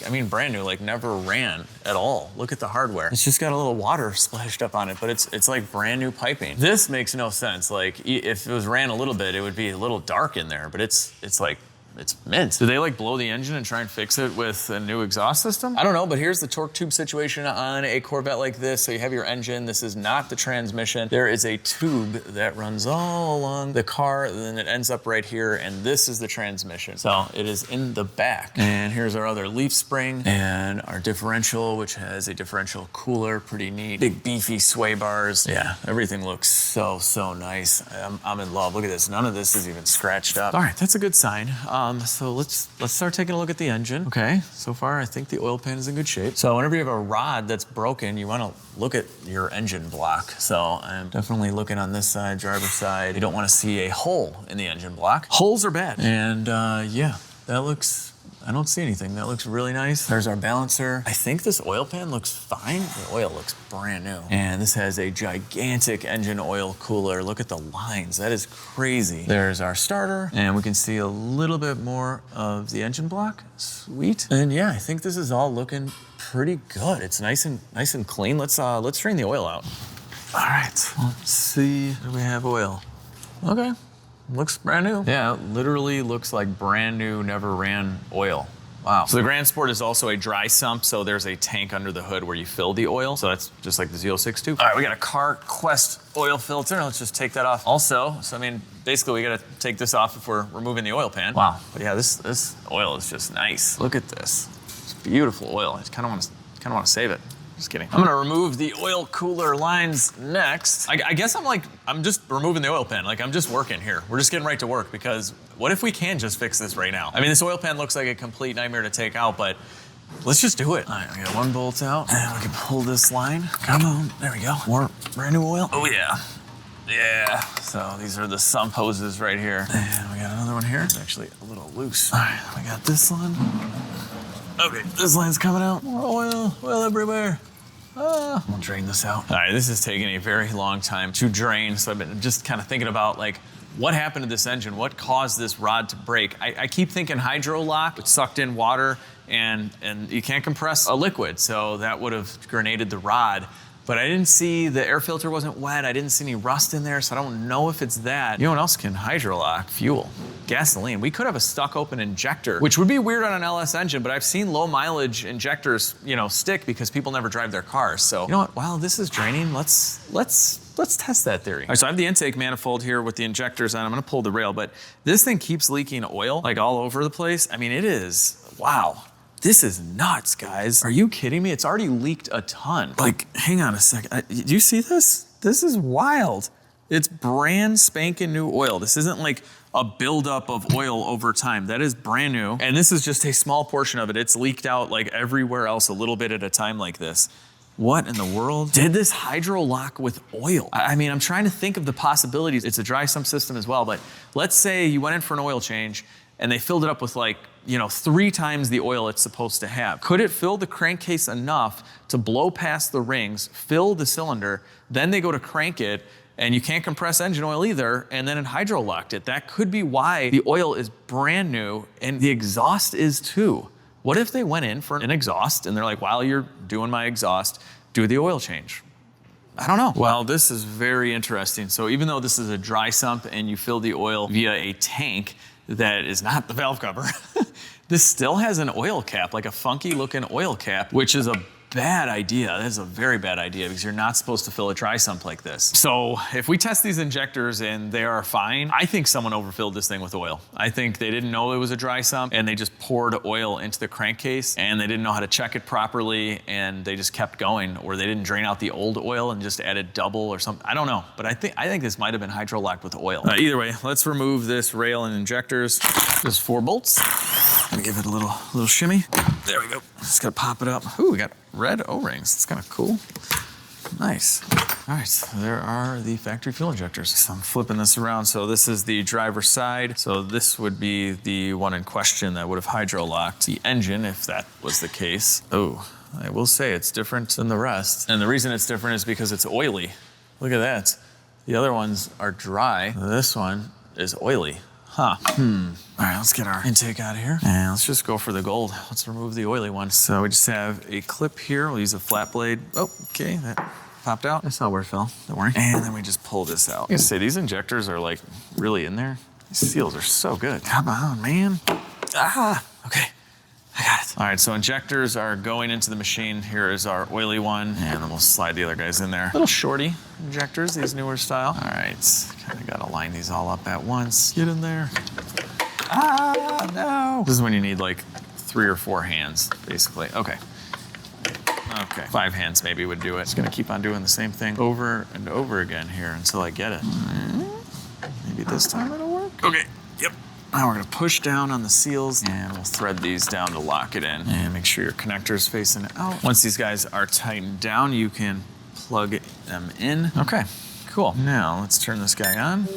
mean, brand new, like never ran at all. Look at the hardware. It's just got a little water splashed up on it, but it's like brand new piping. This makes no sense. Like, if it was ran a little bit, it would be a little dark in there, but it's like, it's mint. Do they like blow the engine and try and fix it with a new exhaust system? I don't know, but here's the torque tube situation on a Corvette like this. So you have your engine. This is not the transmission. There is a tube that runs all along the car, and then it ends up right here, and this is the transmission. So it is in the back. And here's our other leaf spring and our differential, which has a differential cooler, pretty neat. Big beefy sway bars. Yeah, everything looks so nice. I'm in love. Look at this. None of this is even scratched up. All right, that's a good sign. So let's start taking a look at the engine. Okay, so far I think the oil pan is in good shape. So whenever you have a rod that's broken, you want to look at your engine block. So I'm definitely looking on this side, driver's side. You don't want to see a hole in the engine block. Holes are bad. And yeah, that looks, I don't see anything. That looks really nice. There's our balancer. I think this oil pan looks fine. The oil looks brand new. And this has a gigantic engine oil cooler. Look at the lines. That is crazy. There's our starter, and we can see a little bit more of the engine block. Sweet. And yeah, I think this is all looking pretty good. It's nice and clean. Let's drain the oil out. All right, let's see. Do we have oil? Okay. Looks brand new. Yeah, it literally looks like brand new, never ran oil. Wow. So the Grand Sport is also a dry sump, so there's a tank under the hood where you fill the oil. So that's just like the Z06 too. All right, we got a CarQuest oil filter. Let's just take that off. Also, so I mean, basically we gotta take this off if we're removing the oil pan. Wow. But yeah, this oil is just nice. Look at this. It's beautiful oil. I kind of want to save it. Just kidding. I'm gonna remove the oil cooler lines next. I guess I'm just removing the oil pan. Like, I'm just working here. We're just getting right to work, because what if we can just fix this right now? I mean, this oil pan looks like a complete nightmare to take out, but let's just do it. All right, we got one bolt out, and we can pull this line. Come on, there we go. More brand new oil. Oh yeah. Yeah, so these are the sump hoses right here. And we got another one here. It's actually a little loose. All right, we got this one. Okay, this line's coming out. More oil everywhere. I'm gonna drain this out. All right, this is taking a very long time to drain, so I've been just kind of thinking about, like, what happened to this engine? What caused this rod to break? I keep thinking hydro lock. It sucked in water, and you can't compress a liquid, so that would have grenaded the rod. But I didn't see, the air filter wasn't wet. I didn't see any rust in there, so I don't know if it's that. You know what else can hydrolock? Fuel. Gasoline. We could have a stuck open injector, which would be weird on an LS engine, but I've seen low mileage injectors, stick because people never drive their cars. So, you know what, while this is draining, let's test that theory. All right, so I have the intake manifold here with the injectors on. I'm gonna pull the rail, but this thing keeps leaking oil, like all over the place. I mean, it is, wow. This is nuts, guys. Are you kidding me? It's already leaked a ton. Like, hang on a second. Do you see this? This is wild. It's brand spanking new oil. This isn't like a buildup of oil over time. That is brand new. And this is just a small portion of it. It's leaked out like everywhere else a little bit at a time like this. What in the world? Did this hydro lock with oil? I mean, I'm trying to think of the possibilities. It's a dry sump system as well, but let's say you went in for an oil change and they filled it up with 3 times the oil it's supposed to have. Could it fill the crankcase enough to blow past the rings, fill the cylinder, then they go to crank it, and you can't compress engine oil either, and then it hydro locked it? That could be why the oil is brand new and the exhaust is too. What if they went in for an exhaust and they're like, while you're doing my exhaust, do the oil change? I don't know. Well, this is very interesting. So even though this is a dry sump and you fill the oil via a tank, that is not the valve cover. This still has an oil cap, like a funky looking oil cap, which is a bad idea. That is a very bad idea because you're not supposed to fill a dry sump like this. So if we test these injectors and they are fine, I think someone overfilled this thing with oil. I think they didn't know it was a dry sump and they just poured oil into the crankcase and they didn't know how to check it properly and they just kept going, or they didn't drain out the old oil and just added double or something. I don't know, but I think this might have been hydro-locked with oil. Either way, let's remove this rail and injectors. There's 4 bolts. Gonna give it a little shimmy. There we go. Just gotta pop it up. Ooh, we got red O-rings. That's kind of cool. Nice. All right, so there are the factory fuel injectors. So I'm flipping this around. So this is the driver's side. So this would be the one in question that would have hydro-locked the engine if that was the case. Oh, I will say it's different than the rest. And the reason it's different is because it's oily. Look at that. The other ones are dry. This one is oily. Huh. All right, let's get our intake out of here. And let's just go for the gold. Let's remove the oily one. So we just have a clip here. We'll use a flat blade. Oh, okay, that popped out. I saw where it fell, don't worry. And then we just pull this out. I gotta say, these injectors are like really in there. These seals are so good. Come on, man. Ah, okay. I got it. All right, so injectors are going into the machine. Here is our oily one, and then we'll slide the other guys in there. Little shorty injectors, these newer style. All right, kind of gotta line these all up at once. Get in there. Ah, no. This is when you need like 3 or 4 hands, basically. Okay. Okay, 5 hands maybe would do it. Just gonna keep on doing the same thing over and over again here until I get it. Maybe this time it'll work. Okay, yep. Now we're gonna push down on the seals and we'll thread these down to lock it in. And make sure your connector's facing out. Once these guys are tightened down, you can plug them in. Okay, cool. Now let's turn this guy on.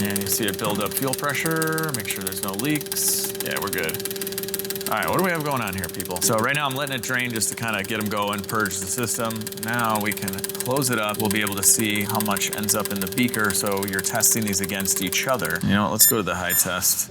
And you see it build up fuel pressure, make sure there's no leaks. Yeah, we're good. All right, what do we have going on here, people? So right now I'm letting it drain just to kind of get them going, purge the system. Now we can close it up. We'll be able to see how much ends up in the beaker, so you're testing these against each other. You know what, let's go to the high test.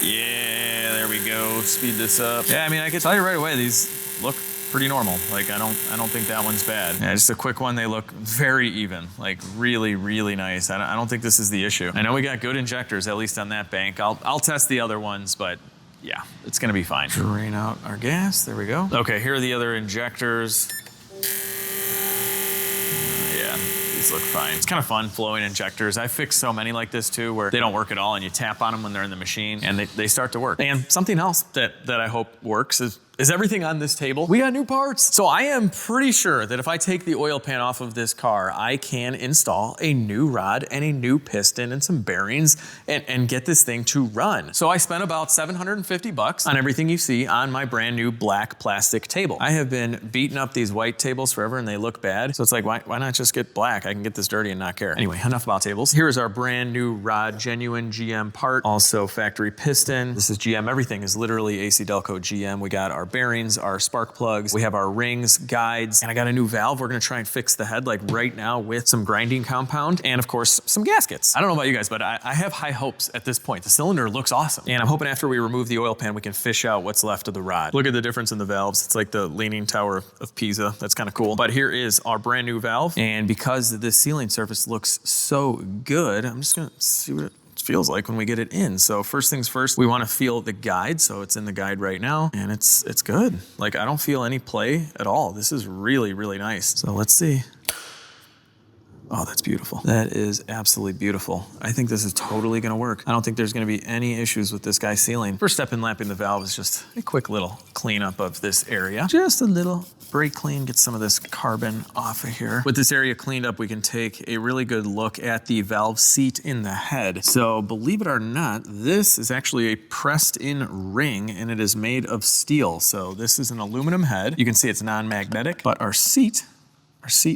Yeah, there we go, speed this up. Yeah, I mean, I can tell you right away, these look pretty normal. Like, I don't think that one's bad. Yeah, just a quick one, they look very even, like really, really nice. I don't think this is the issue. I know we got good injectors, at least on that bank. I'll test the other ones, but yeah, it's gonna be fine. Drain out our gas, there we go. Okay, here are the other injectors. Yeah, these look fine. It's kind of fun flowing injectors. I fixed so many like this too, where they don't work at all and you tap on them when they're in the machine and they start to work. And something else that I hope works is everything on this table. We got new parts. So I am pretty sure that if I take the oil pan off of this car, I can install a new rod and a new piston and some bearings and get this thing to run. So I spent about $750 on everything you see on my brand new black plastic table. I have been beating up these white tables forever and they look bad. So it's like, why not just get black? I can get this dirty and not care. Anyway, enough about tables. Here is our brand new rod, genuine GM part, also factory piston. This is GM, everything is literally AC Delco GM. We got our bearings, our spark plugs, we have our rings, guides, and I got a new valve. We're gonna try and fix the head like right now with some grinding compound and of course some gaskets. I don't know about you guys, but I have high hopes at this point. The cylinder looks awesome. And I'm hoping after we remove the oil pan, we can fish out what's left of the rod. Look at the difference in the valves. It's like the Leaning Tower of Pisa. That's kind of cool. But here is our brand new valve. And because this sealing surface looks so good, I'm just gonna see what it feels like when we get it in. So first things first, we want to feel the guide. So it's in the guide right now and it's good. Like I don't feel any play at all. This is really, really nice. So let's see. Oh, that's beautiful. That is absolutely beautiful. I think this is totally gonna work. I don't think there's gonna be any issues with this guy sealing. First step in lapping the valve is just a quick little cleanup of this area. Just a little brake clean, get some of this carbon off of here. With this area cleaned up, we can take a really good look at the valve seat in the head. So believe it or not, this is actually a pressed in ring and it is made of steel. So this is an aluminum head. You can see it's non-magnetic, but our seat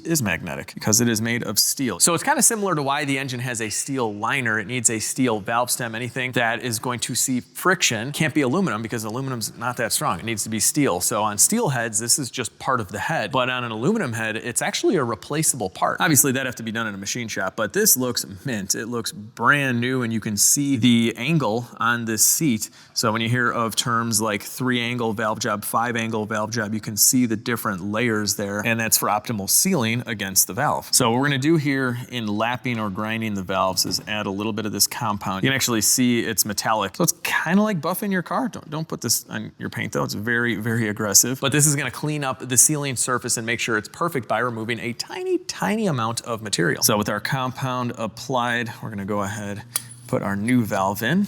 is magnetic because it is made of steel. So it's kind of similar to why the engine has a steel liner. It needs a steel valve stem. Anything that is going to see friction can't be aluminum because aluminum's not that strong. It needs to be steel. So on steel heads, this is just part of the head. But on an aluminum head, it's actually a replaceable part. Obviously, that'd have to be done in a machine shop, but this looks mint. It looks brand new and you can see the angle on this seat. So when you hear of terms like 3-angle valve job, 5-angle valve job, you can see the different layers there, and that's for optimal sealing against the valve. So what we're gonna do here in lapping or grinding the valves is add a little bit of this compound. You can actually see it's metallic. So it's kind of like buffing your car. Don't put this on your paint though. It's very, very aggressive. But this is gonna clean up the sealing surface and make sure it's perfect by removing a tiny, tiny amount of material. So with our compound applied, we're gonna go ahead, put our new valve in.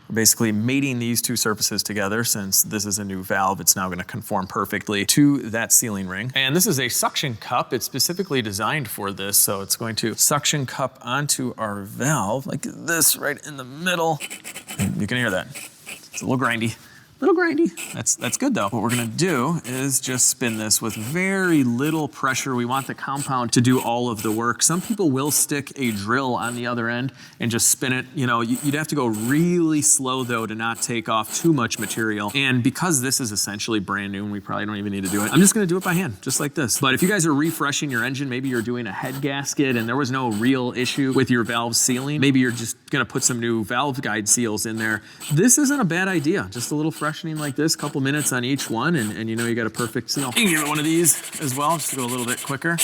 We're basically mating these two surfaces together. Since this is a new valve, it's now gonna conform perfectly to that sealing ring. And this is a suction cup. It's specifically designed for this. So it's going to suction cup onto our valve like this right in the middle. And you can hear that. It's a little grindy. Little grindy. That's good though. What we're gonna do is just spin this with very little pressure. We want the compound to do all of the work. Some people will stick a drill on the other end and just spin it. You know, you'd have to go really slow though to not take off too much material. And because this is essentially brand new and we probably don't even need to do it, I'm just gonna do it by hand, just like this. But if you guys are refreshing your engine, maybe you're doing a head gasket and there was no real issue with your valve sealing, maybe you're just gonna put some new valve guide seals in there. This isn't a bad idea. Just a little freshening like this, couple minutes on each one, and you know you got a perfect seal. You can give it one of these as well, just to go a little bit quicker.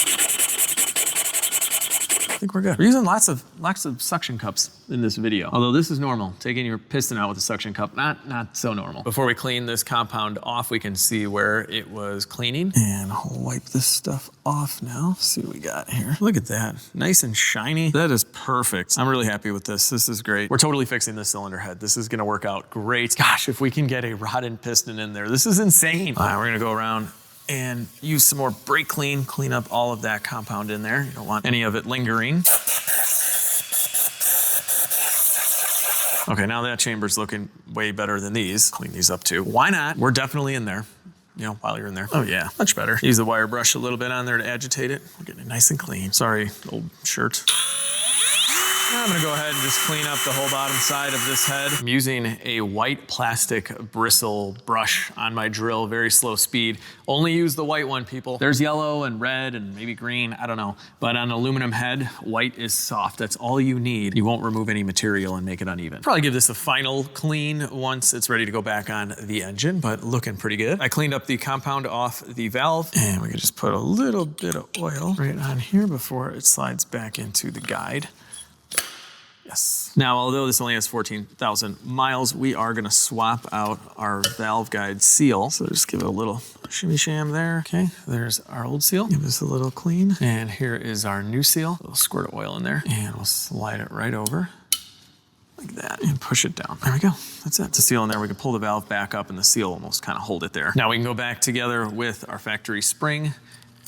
I think we're good. We're using lots of suction cups in this video. Although this is normal. Taking your piston out with a suction cup, not so normal. Before we clean this compound off, we can see where it was cleaning. And I'll wipe this stuff off now. See what we got here. Look at that. Nice and shiny. That is perfect. I'm really happy with this. This is great. We're totally fixing this cylinder head. This is gonna work out great. Gosh, if we can get a rod and piston in there, this is insane. All right, we're gonna go around and use some more brake clean up all of that compound in there. You don't want any of it lingering. Okay, now that chamber's looking way better than these. Clean these up too. Why not? We're definitely in there, you know, while you're in there. Oh yeah, much better. Use the wire brush a little bit on there to agitate it. We're getting it nice and clean. Sorry, old shirt. I'm gonna go ahead and just clean up the whole bottom side of this head. I'm using a white plastic bristle brush on my drill, very slow speed. Only use the white one, people. There's yellow and red and maybe green, I don't know. But on an aluminum head, white is soft. That's all you need. You won't remove any material and make it uneven. Probably give this a final clean once it's ready to go back on the engine, but looking pretty good. I cleaned up the compound off the valve, and we can just put a little bit of oil right on here before it slides back into the guide. Yes. Now, although this only has 14,000 miles, we are gonna swap out our valve guide seal. So just give it a little shimmy sham there. Okay, there's our old seal. Give this a little clean. And here is our new seal. A little squirt of oil in there. And we'll slide it right over like that and push it down. There we go. That's it. It's a seal in there. We can pull the valve back up and the seal almost kind of hold it there. Now we can go back together with our factory spring.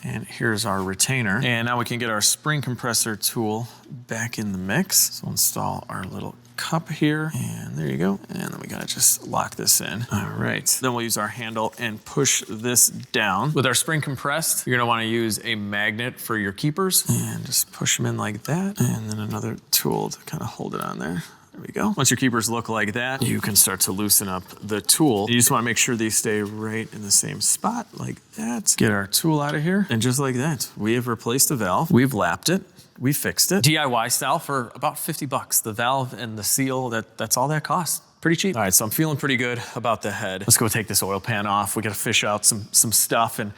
And here's our retainer. And now we can get our spring compressor tool back in the mix. So install our little cup here, and there you go. And then we gotta just lock this in. All right, then we'll use our handle and push this down. With our spring compressed, you're gonna wanna use a magnet for your keepers and just push them in like that. And then another tool to kind of hold it on there. There we go. Once your keepers look like that, you can start to loosen up the tool. You just wanna make sure these stay right in the same spot like that. Get our tool out of here. And just like that, we have replaced the valve. We've lapped it. We fixed it. DIY style for about 50 bucks. The valve and the seal, that's all that costs. Pretty cheap. All right, so I'm feeling pretty good about the head. Let's go take this oil pan off. We gotta fish out some stuff and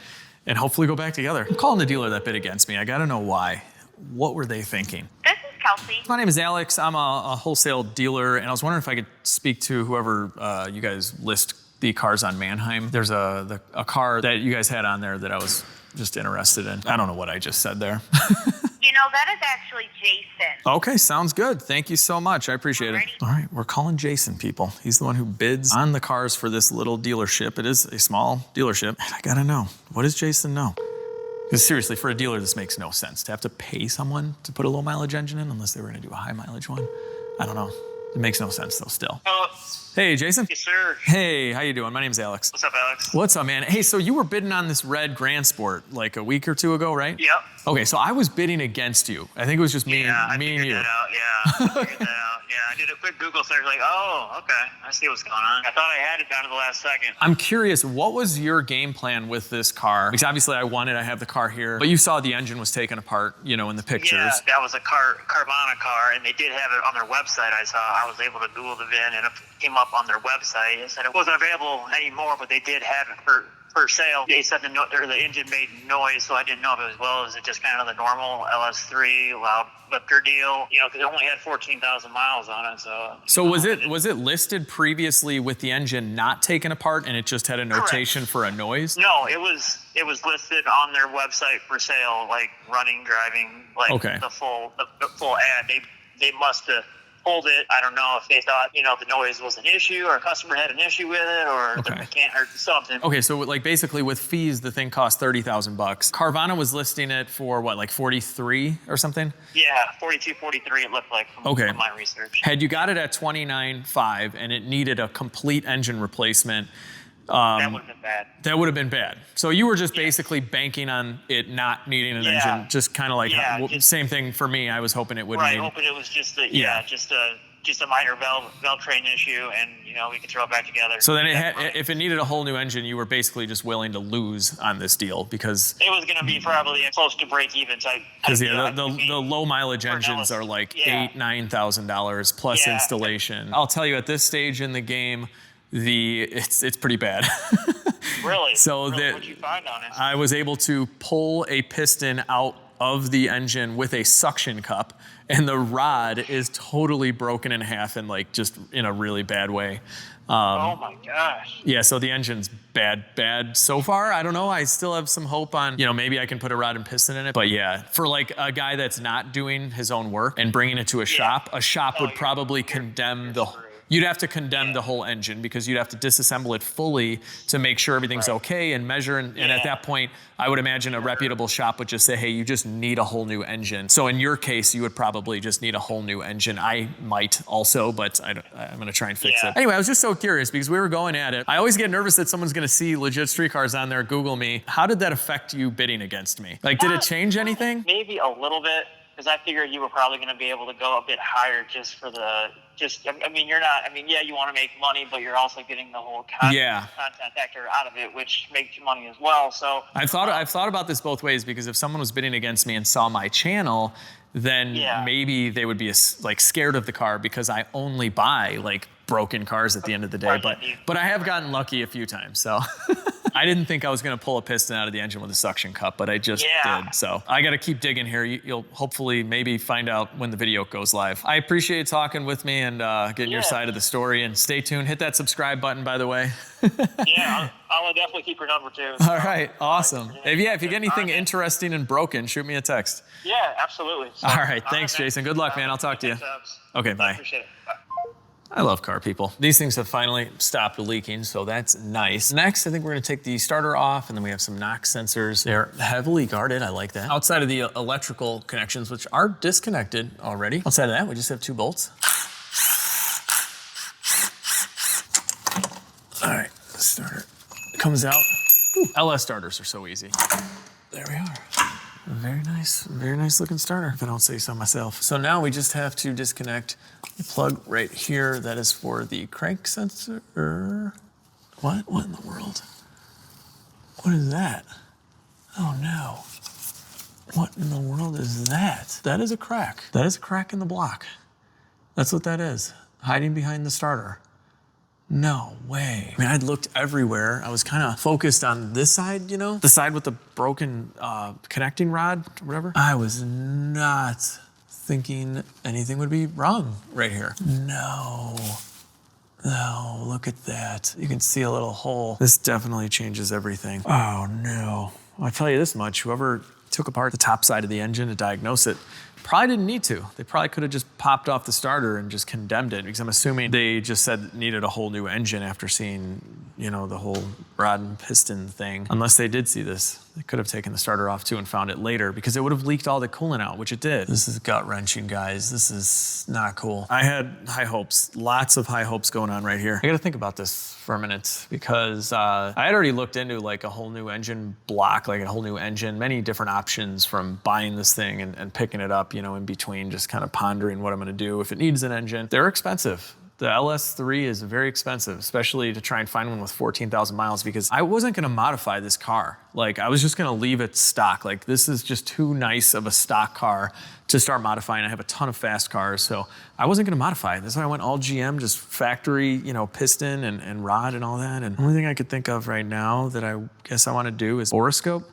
hopefully go back together. I'm calling the dealer that bid against me. I gotta know why. What were they thinking? Kelsey. My name is Alex. I'm a wholesale dealer, and I was wondering if I could speak to whoever you guys list the cars on Manheim. There's a car that you guys had on there that I was just interested in. I don't know what I just said there. You know, that is actually Jason. Okay, sounds good. Thank you so much. I appreciate it. All right, we're calling Jason, people. He's the one who bids on the cars for this little dealership. It is a small dealership. And I gotta know, what does Jason know? Because seriously, for a dealer, this makes no sense. To have to pay someone to put a low mileage engine in, unless they were gonna do a high mileage one. I don't know. It makes no sense though still. Hey, Jason. Yes, sir. Hey, how you doing? My name's Alex. What's up, Alex? What's up, man? Hey, so you were bidding on this red Grand Sport like a week or two ago, right? Yep. Okay, so I was bidding against you. I think it was just me I and figured you. that out. Yeah, I figured that out. Yeah, I did a quick Google search, like, oh, okay, I see what's going on. I thought I had it down to the last second. I'm curious, what was your game plan with this car? Because obviously I have the car here, but you saw the engine was taken apart, you know, in the pictures. Yeah, that was a Carvana car, and they did have it on their website. I was able to Google the VIN, and it came up on their website. It said it wasn't available anymore, but they did have it for for sale. They said the engine made noise, so I didn't know if it was it just kind of the normal LS3 loud lifter deal, because it only had 14,000 miles on it. So was it listed previously with the engine not taken apart, and it just had a notation for a noise? No, it was listed on their website for sale, like running, driving, like the full ad. They must have pulled it. I don't know if they thought, the noise was an issue, or a customer had an issue with it, or the mechanic or something. Okay, so like basically with fees, the thing cost $30,000. Carvana was listing it for what, like 43 or something? Yeah, 42, 43 it looked like from my research. Had you got it at 29.5 and it needed a complete engine replacement, that would have been bad. That would have been bad. So you were just basically banking on it not needing an engine, just kind of like same thing for me. I was hoping it would. Right, hoping it was just a minor valve train issue, and we could throw it back together. So then if it needed a whole new engine, you were basically just willing to lose on this deal because it was going to be probably close to break even type. Because the low mileage engines are like $8,000-9,000 plus installation. I'll tell you, at this stage in the game, it's pretty bad. Really? So what'd you find on it? I was able to pull a piston out of the engine with a suction cup, and the rod is totally broken in half and like just in a really bad way. Oh my gosh. Yeah, so the engine's bad so far. I don't know. I still have some hope on, maybe I can put a rod and piston in it. But yeah, for like a guy that's not doing his own work and bringing it to a shop would probably condemn You'd have to condemn the whole engine because you'd have to disassemble it fully to make sure everything's okay and measure. And at that point, I would imagine a reputable shop would just say, hey, you just need a whole new engine. So in your case, you would probably just need a whole new engine. I might also, but I'm going to try and fix it. Anyway, I was just so curious because we were going at it. I always get nervous that someone's going to see Legit Street Cars on there, Google me. How did that affect you bidding against me? Like, did it change anything? Maybe a little bit. Because I figured you were probably going to be able to go a bit higher just for you want to make money, but you're also getting the whole content factor out of it, which makes you money as well. So I've thought about this both ways, because if someone was bidding against me and saw my channel, then maybe they would be scared of the car because I only buy like broken cars at the end of the day. But I have gotten lucky a few times, so. I didn't think I was going to pull a piston out of the engine with a suction cup, but I just did. So I got to keep digging here. You'll hopefully maybe find out when the video goes live. I appreciate talking with me and getting your side of the story. And stay tuned. Hit that subscribe button, by the way. I'll definitely keep your number too. All right, awesome. If you get anything interesting and broken, shoot me a text. Yeah, absolutely. All right, thanks, Jason. Good luck, man. I'll talk to you. Okay, bye. Appreciate it. Bye. I love car people. These things have finally stopped leaking, so that's nice. Next, I think we're gonna take the starter off, and then we have some knock sensors. They're heavily guarded, I like that. Outside of the electrical connections, which are disconnected already. Outside of that, we just have 2 bolts. All right, the starter comes out. Ooh, LS starters are so easy. There we are. Very nice looking starter, if I don't say so myself. So now we just have to disconnect the plug right here. That is for the crank sensor. What in the world? What is that? Oh no. What in the world is that? That is a crack. That is a crack in the block. That's what that is, hiding behind the starter. No way. I mean, I'd looked everywhere. I was kind of focused on this side, the side with the broken connecting rod, whatever. I was not thinking anything would be wrong right here. No, look at that. You can see a little hole. This definitely changes everything. Oh no. I'll tell you this much, whoever took apart the top side of the engine to diagnose it probably didn't need to. They probably could have just popped off the starter and just condemned it, because I'm assuming they just said it needed a whole new engine after seeing, the whole rod and piston thing. Unless they did see this. They could have taken the starter off too and found it later, because it would have leaked all the coolant out, which it did. This is gut-wrenching, guys. This is not cool. I had high hopes, lots of high hopes going on right here. I gotta think about this for a minute, because I had already looked into like a whole new engine block, like a whole new engine, many different options from buying this thing and picking it up, in between, just kind of pondering what I'm gonna do if it needs an engine. They're expensive. The LS3 is very expensive, especially to try and find one with 14,000 miles, because I wasn't gonna modify this car. Like, I was just gonna leave it stock. Like, this is just too nice of a stock car to start modifying. I have a ton of fast cars, so I wasn't gonna modify it. That's why I went all GM, just factory, you know, piston and rod and all that. And the only thing I could think of right now that I guess I wanna do is boroscope.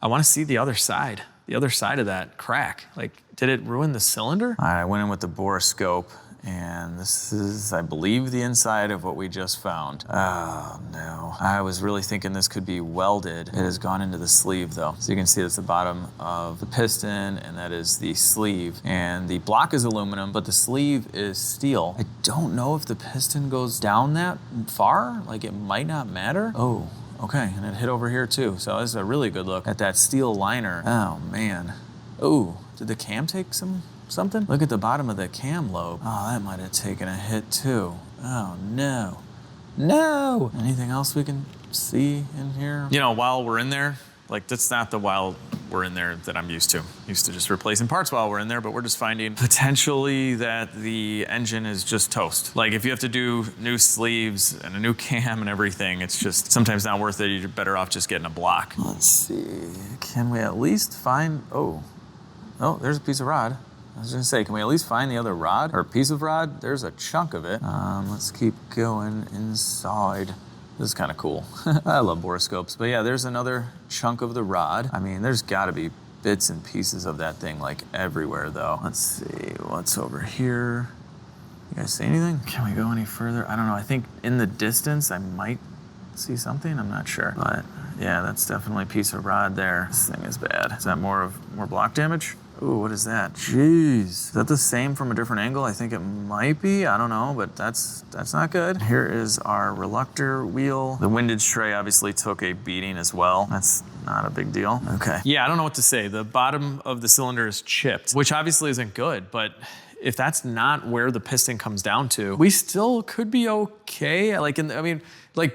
I wanna see the other side of that crack. Like, did it ruin the cylinder? All right, I went in with the boroscope, and this is, I believe, the inside of what we just found. Oh no. I was really thinking this could be welded. It has gone into the sleeve though. So you can see that's the bottom of the piston, and that is the sleeve. And the block is aluminum, but the sleeve is steel. I don't know if the piston goes down that far. Like, it might not matter. Oh, okay, and it hit over here too. So this is a really good look at that steel liner. Oh man. Oh, did the cam take something? Look at the bottom of the cam lobe. Oh, that might have taken a hit too. Oh no. No! Anything else we can see in here? You know, while we're in there, like, that's not the while we're in there that I'm used to. Used to just replacing parts while we're in there, but we're just finding potentially that the engine is just toast. Like, if you have to do new sleeves and a new cam and everything, it's just sometimes not worth it. You're better off just getting a block. Let's see, can we at least find, oh, there's a piece of rod. I was gonna say, can we at least find the other rod or piece of rod? There's a chunk of it. Let's keep going inside. This is kind of cool. I love boroscopes, but yeah, there's another chunk of the rod. I mean, there's gotta be bits and pieces of that thing like everywhere though. Let's see, what's over here? You guys see anything? Can we go any further? I don't know, I think in the distance I might see something, I'm not sure. But yeah, that's definitely a piece of rod there. This thing is bad. Is that more block damage? Ooh, what is that? Jeez. Is that the same from a different angle? I think it might be. I don't know, but that's not good. Here is our reluctor wheel. The windage tray obviously took a beating as well. That's not a big deal. Okay. Yeah, I don't know what to say. The bottom of the cylinder is chipped, which obviously isn't good, but if that's not where the piston comes down to, we still could be okay. Like, I mean,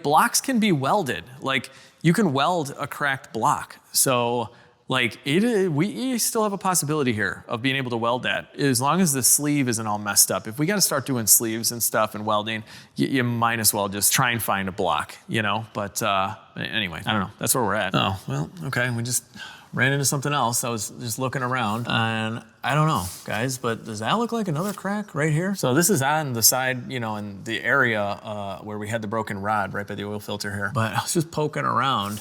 blocks can be welded. Like, you can weld a cracked block. So, like, we still have a possibility here of being able to weld that as long as the sleeve isn't all messed up. If we got to start doing sleeves and stuff and welding, you might as well just try and find a block, you know? But anyway, I don't know. That's where we're at. Oh, well, okay. We just ran into something else. I was just looking around and I don't know, guys, but does that look like another crack right here? So this is on the side, you know, in the area where we had the broken rod right by the oil filter here. But I was just poking around.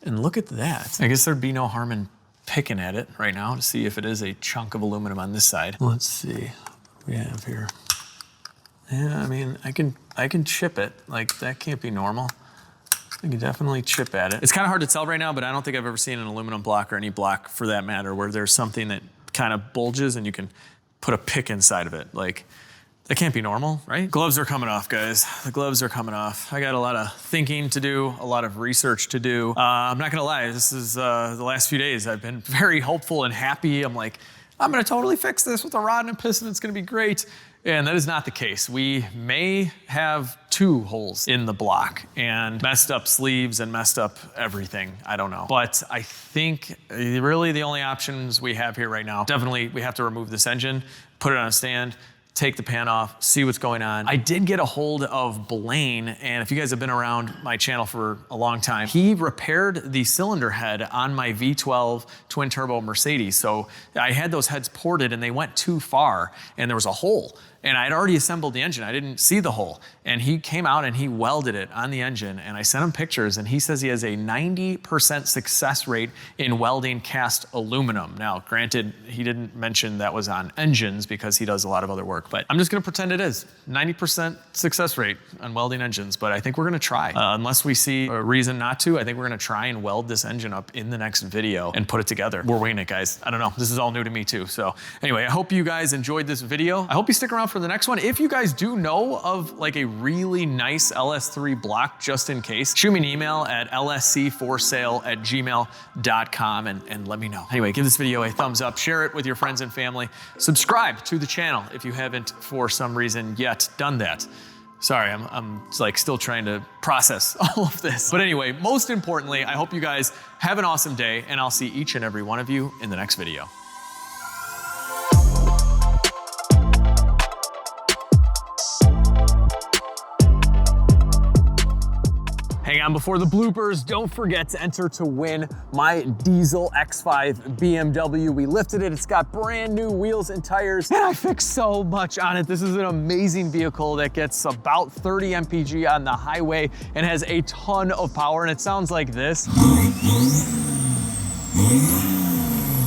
And look at that. I guess there'd be no harm in picking at it right now to see if it is a chunk of aluminum on this side. Let's see what we have here. Yeah, I mean, I can chip it. Like, that can't be normal. I can definitely chip at it. It's kind of hard to tell right now, but I don't think I've ever seen an aluminum block or any block for that matter where there's something that kind of bulges and you can put a pick inside of it. Like, that can't be normal, right? Gloves are coming off, guys. The gloves are coming off. I got a lot of thinking to do, a lot of research to do. I'm not gonna lie, this is the last few days. I've been very hopeful and happy. I'm like, I'm gonna totally fix this with a rod and a piston. It's gonna be great. And that is not the case. We may have 2 holes in the block and messed up sleeves and messed up everything. I don't know. But I think really the only options we have here right now, definitely we have to remove this engine, put it on a stand, take the pan off, see what's going on. I did get a hold of Blaine, and if you guys have been around my channel for a long time, he repaired the cylinder head on my V12 twin turbo Mercedes. So I had those heads ported and they went too far and there was a hole. And I'd already assembled the engine. I didn't see the hole. And he came out and he welded it on the engine. And I sent him pictures and he says he has a 90% success rate in welding cast aluminum. Now, granted, he didn't mention that was on engines because he does a lot of other work, but I'm just gonna pretend it is. 90% success rate on welding engines, but I think we're gonna try. Unless we see a reason not to, I think we're gonna try and weld this engine up in the next video and put it together. We're winging it, guys. I don't know, this is all new to me too. So anyway, I hope you guys enjoyed this video. I hope you stick around for the next one. If you guys do know of like a really nice LS3 block, just in case, shoot me an email at lsc4sale@gmail.com and let me know. Anyway, give this video a thumbs up, share it with your friends and family, subscribe to the channel if you haven't for some reason yet done that. Sorry, I'm like still trying to process all of this. But anyway, most importantly, I hope you guys have an awesome day and I'll see each and every one of you in the next video. Hang out And before the bloopers, don't forget to enter to win my diesel X5 BMW. We lifted it, it's got brand new wheels and tires, and I fixed so much on it. This is an amazing vehicle that gets about 30 mpg on the highway and has a ton of power, and it sounds like this.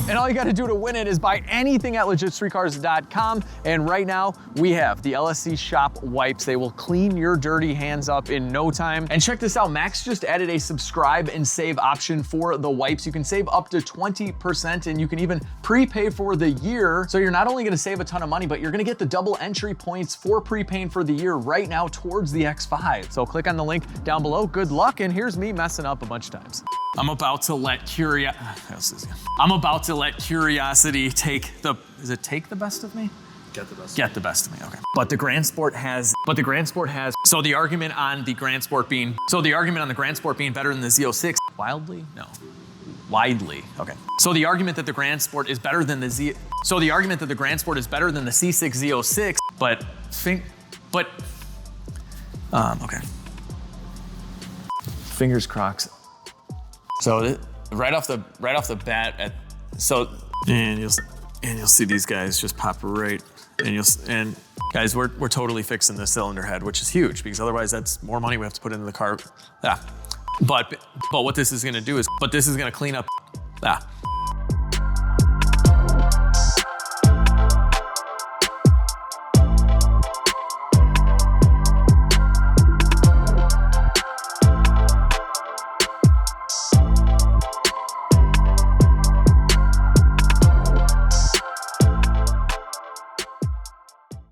And all you gotta do to win it is buy anything at LegitStreetCars.com. And right now, we have the LSC Shop wipes. They will clean your dirty hands up in no time. And check this out, Max just added a subscribe and save option for the wipes. You can save up to 20%, and you can even prepay for the year. So you're not only gonna save a ton of money, but you're gonna get the double entry points for prepaying for the year right now towards the X5. So click on the link down below. Good luck, and here's me messing up a bunch of times. I'm about to let curiosity take the, is it take the best of me? Get the best. Get the best of me, okay. But the Grand Sport has, so the argument on the Grand Sport being better than the Z06, widely, okay. So the argument that the Grand Sport is better than the C6 Z06, okay. Fingers crossed. So right off the bat, and you'll see these guys just pop right, and guys, we're totally fixing the cylinder head, which is huge because otherwise that's more money we have to put into the car. Yeah, but what this is gonna do is, this is gonna clean up.